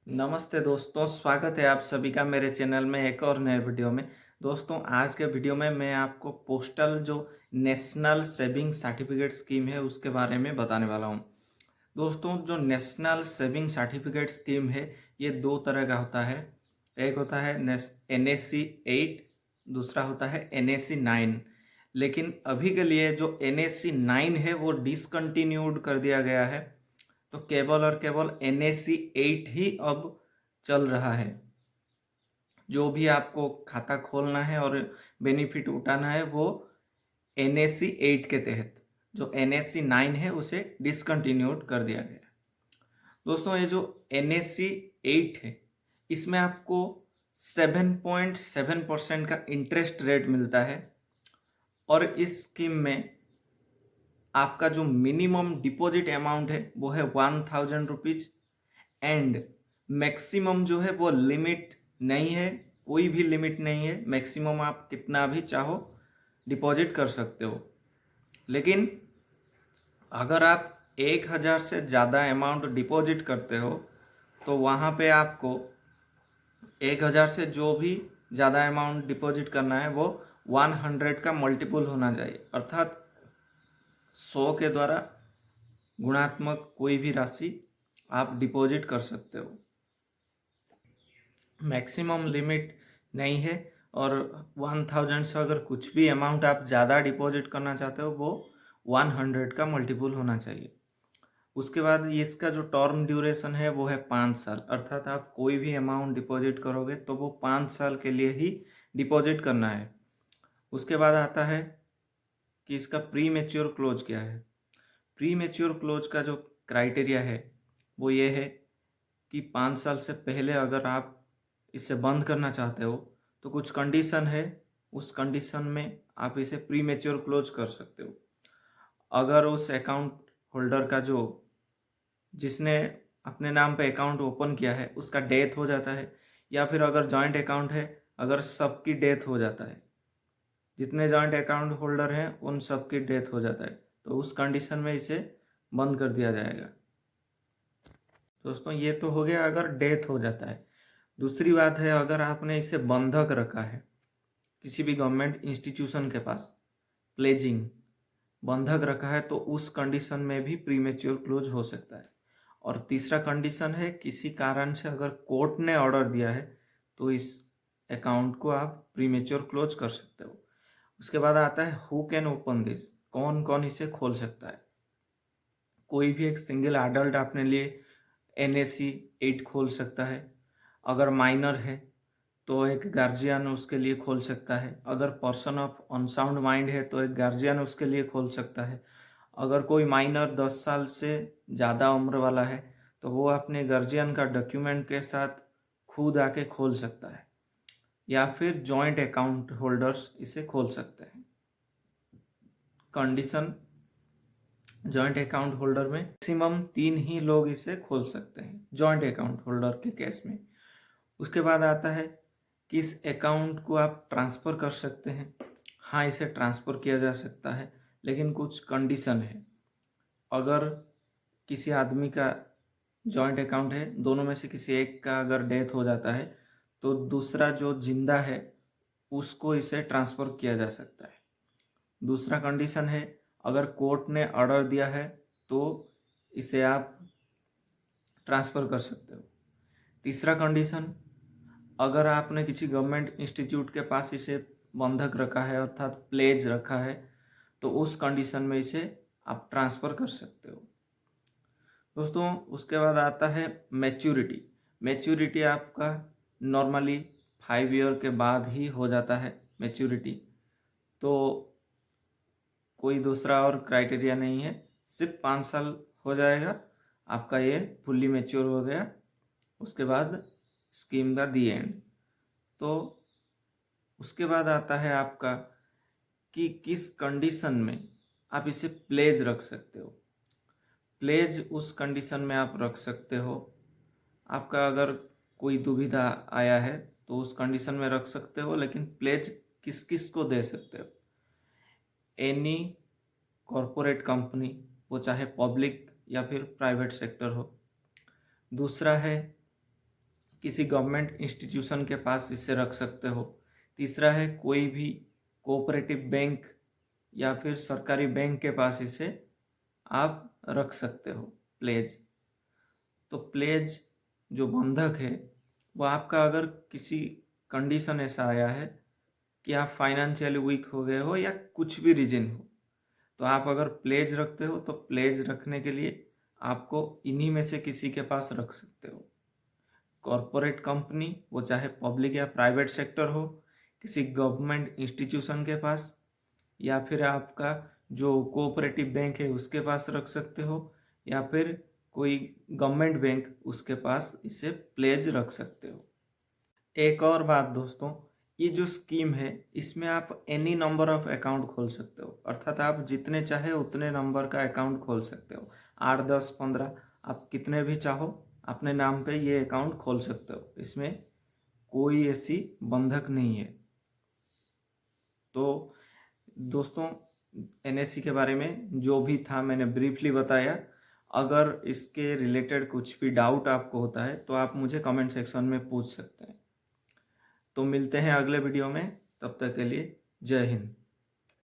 नमस्ते दोस्तों, स्वागत है आप सभी का मेरे चैनल में एक और नए वीडियो में। दोस्तों, आज के वीडियो में मैं आपको पोस्टल जो नेशनल सेविंग सर्टिफिकेट स्कीम है उसके बारे में बताने वाला हूं। दोस्तों, जो नेशनल सेविंग सर्टिफिकेट स्कीम है ये दो तरह का होता है। एक होता है NSC 8, दूसरा होता है NSC 9। लेकिन अभी के लिए जो NSC 9 है वो डिसकंटिन्यूड कर दिया गया है, तो केवल और केवल NSC 8 ही अब चल रहा है। जो भी आपको खाता खोलना है और बेनिफिट उठाना है वो NSC 8 के तहत, जो NSC 9 है उसे डिसकंटिन्यूड कर दिया गया। दोस्तों, ये जो NSC 8 है इसमें आपको 7.7% का इंटरेस्ट रेट मिलता है और इस स्कीम में आपका जो मिनिमम डिपॉजिट अमाउंट है वो है 1000 रुपीज एंड मैक्सिमम जो है वो लिमिट नहीं है, कोई भी लिमिट नहीं है। मैक्सिमम आप कितना भी चाहो डिपॉजिट कर सकते हो। लेकिन अगर आप 1000 से ज़्यादा अमाउंट डिपॉजिट करते हो तो वहाँ पे आपको 1000 से जो भी ज़्यादा अमाउंट डिपॉजिट करना है वो 100 का मल्टीपल होना चाहिए, अर्थात 100 के द्वारा गुणात्मक कोई भी राशि आप डिपॉजिट कर सकते हो। मैक्सिमम लिमिट नहीं है और 1000 से अगर कुछ भी अमाउंट आप ज़्यादा डिपॉजिट करना चाहते हो वो 100 का मल्टीपल होना चाहिए। उसके बाद इसका जो टर्म ड्यूरेशन है वो है 5 साल, अर्थात आप कोई भी अमाउंट डिपॉजिट करोगे तो वो 5 साल के लिए ही डिपॉजिट करना है। उसके बाद आता है कि इसका प्री मेच्योर क्लोज क्या है। प्री मेच्योर क्लोज का जो क्राइटेरिया है वो ये है कि 5 साल से पहले अगर आप इसे बंद करना चाहते हो तो कुछ कंडीशन है, उस कंडीशन में आप इसे प्री मेच्योर क्लोज कर सकते हो। अगर उस अकाउंट होल्डर का जो जिसने अपने नाम पे अकाउंट ओपन किया है उसका डेथ हो जाता है, या फिर अगर जॉइंट अकाउंट है, अगर सबकी डेथ हो जाता है, जितने जॉइंट अकाउंट होल्डर हैं उन सबकी डेथ हो जाता है, तो उस कंडीशन में इसे बंद कर दिया जाएगा। दोस्तों, ये तो हो गया अगर डेथ हो जाता है। दूसरी बात है, अगर आपने इसे बंधक रखा है किसी भी गवर्नमेंट इंस्टीट्यूशन के पास, प्लेजिंग बंधक रखा है, तो उस कंडीशन में भी प्रीमेच्योर क्लोज हो सकता है। और तीसरा कंडीशन है, किसी कारण से अगर कोर्ट ने ऑर्डर दिया है तो इस अकाउंट को आप प्रीमेच्योर क्लोज कर सकते हो। उसके बाद आता है हु कैन ओपन दिस, कौन कौन इसे खोल सकता है। कोई भी एक सिंगल एडल्ट अपने लिए NSC 8 खोल सकता है। अगर माइनर है तो एक गार्जियन उसके लिए खोल सकता है। अगर पर्सन ऑफ अनसाउंड माइंड है तो एक गार्जियन उसके लिए खोल सकता है। अगर कोई माइनर 10 साल से ज़्यादा उम्र वाला है तो वो अपने गार्जियन का डॉक्यूमेंट के साथ खुद आके खोल सकता है, या फिर जॉइंट अकाउंट होल्डर्स इसे खोल सकते हैं। कंडीशन, जॉइंट अकाउंट होल्डर में मैक्सिमम 3 ही लोग इसे खोल सकते हैं जॉइंट अकाउंट होल्डर के केस में। उसके बाद आता है कि इस अकाउंट को आप ट्रांसफ़र कर सकते हैं। हाँ, इसे ट्रांसफ़र किया जा सकता है, लेकिन कुछ कंडीशन है। अगर किसी आदमी का जॉइंट अकाउंट है, दोनों में से किसी एक का अगर डेथ हो जाता है तो दूसरा जो जिंदा है उसको इसे ट्रांसफ़र किया जा सकता है। दूसरा कंडीशन है, अगर कोर्ट ने ऑर्डर दिया है तो इसे आप ट्रांसफ़र कर सकते हो। तीसरा कंडीशन, अगर आपने किसी गवर्नमेंट इंस्टीट्यूट के पास इसे बंधक रखा है अर्थात प्लेज रखा है तो उस कंडीशन में इसे आप ट्रांसफ़र कर सकते हो। दोस्तों, उसके बाद आता है मैच्योरिटी। मैच्योरिटी आपका नॉर्मली 5 ईयर के बाद ही हो जाता है मैच्योरिटी, तो कोई दूसरा और क्राइटेरिया नहीं है, सिर्फ 5 साल हो जाएगा आपका, ये फुल्ली मैच्योर हो गया। उसके बाद स्कीम का दी एंड। तो उसके बाद आता है आपका कि किस कंडीशन में आप इसे प्लेज रख सकते हो। प्लेज उस कंडीशन में आप रख सकते हो, आपका अगर कोई दुविधा आया है तो उस कंडीशन में रख सकते हो, लेकिन प्लेज किस किस को दे सकते हो। एनी कॉरपोरेट कंपनी, वो चाहे पब्लिक या फिर प्राइवेट सेक्टर हो। दूसरा है किसी गवर्नमेंट इंस्टीट्यूशन के पास इसे रख सकते हो। तीसरा है कोई भी कोऑपरेटिव बैंक या फिर सरकारी बैंक के पास इसे आप रख सकते हो प्लेज। तो प्लेज जो बंधक है वो आपका अगर किसी कंडीशन ऐसा आया है कि आप फाइनेंशियली वीक हो गए हो या कुछ भी रीजन हो, तो आप अगर प्लेज रखते हो तो प्लेज रखने के लिए आपको इन्हीं में से किसी के पास रख सकते हो। कॉरपोरेट कंपनी, वो चाहे पब्लिक या प्राइवेट सेक्टर हो, किसी गवर्नमेंट इंस्टीट्यूशन के पास, या फिर आपका जो कोऑपरेटिव बैंक है उसके पास रख सकते हो, या फिर कोई गवर्नमेंट बैंक उसके पास इसे प्लेज रख सकते हो। एक और बात दोस्तों, ये जो स्कीम है इसमें आप एनी नंबर ऑफ अकाउंट खोल सकते हो, अर्थात आप जितने चाहे उतने नंबर का अकाउंट खोल सकते हो। 8, 10, 15 आप कितने भी चाहो अपने नाम पे ये अकाउंट खोल सकते हो, इसमें कोई ऐसी बंधक नहीं है। तो दोस्तों एनएससी के बारे में जो भी था मैंने ब्रीफली बताया। अगर इसके रिलेटेड कुछ भी डाउट आपको होता है तो आप मुझे कमेंट सेक्शन में पूछ सकते हैं। तो मिलते हैं अगले वीडियो में, तब तक के लिए जय हिंद।